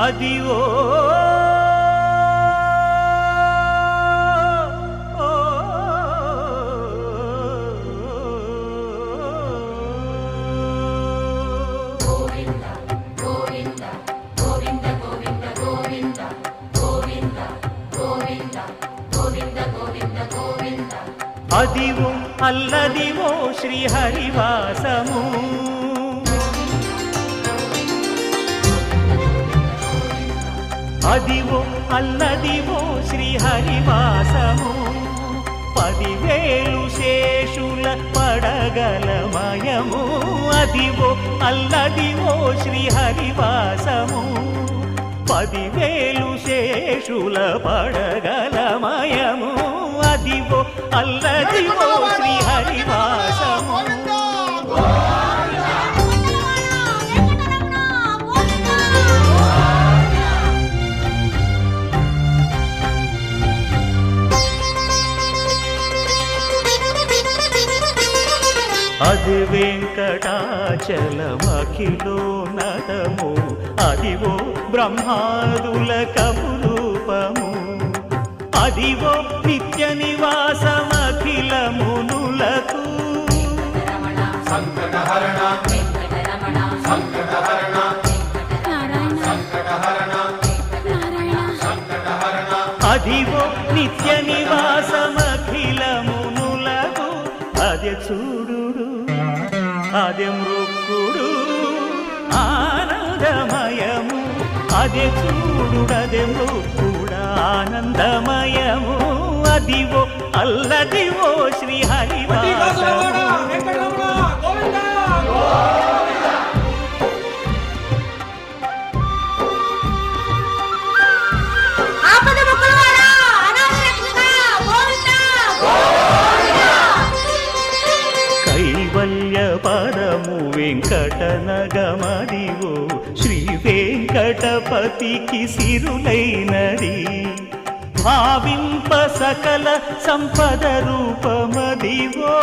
అదివో అదివో అల్లదివో శ్రీహరివాసము అదివో అల్లదివో శ్రీహరివాసము 10,000 శేషుల పడగలమయము అదివో అల్లదివో శ్రీహరివాసము 10,000 శేషుల పడగలమయము అదివో అల్లదివో శ్రీహరివాసము అది వెంకటాచలమఖిలో నటము అదివో బ్రహ్మాదుల కపురూపము అదివో నిత్య నివాసమఖిల మునులకు సంకటహరణ సంకటహరణ సంకటహరణ సంకటహరణ అదివో నిత్య నివాసమఖిల మునులకు అదే చూడు అదే మృక్కుడు ఆనందమయము అదే చూడుడదే మృక్కుడు ఆనందమయము అదివో అల్లదివో శ్రీహరివాసము కైవల్య పదము వెంకటనగమదివో శ్రీ వెంకటపతికి సిరులైనది భావింప సకల సంపద రూపమదివో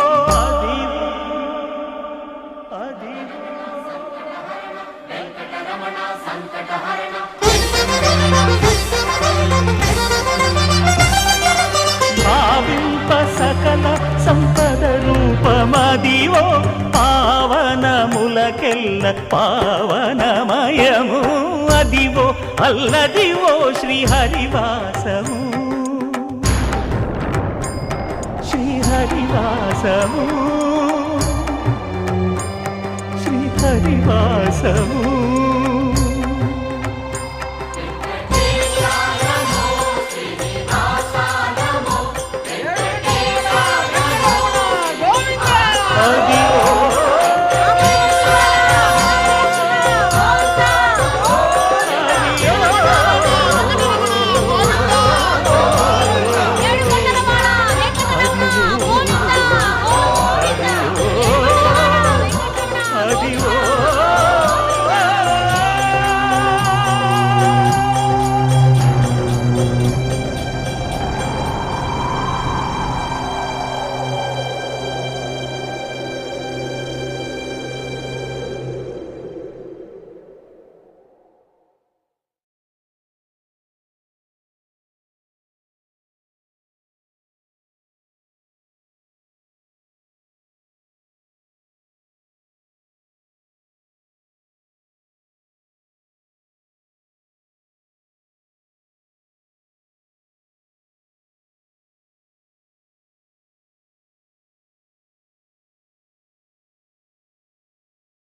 అదివో భావింప సకల సంపద రూపమదివో పావనములకెల్ల పావనమయము అదివో అల్లదివో శ్రీహరివాసము శ్రీహరివాసము శ్రీహరివాసము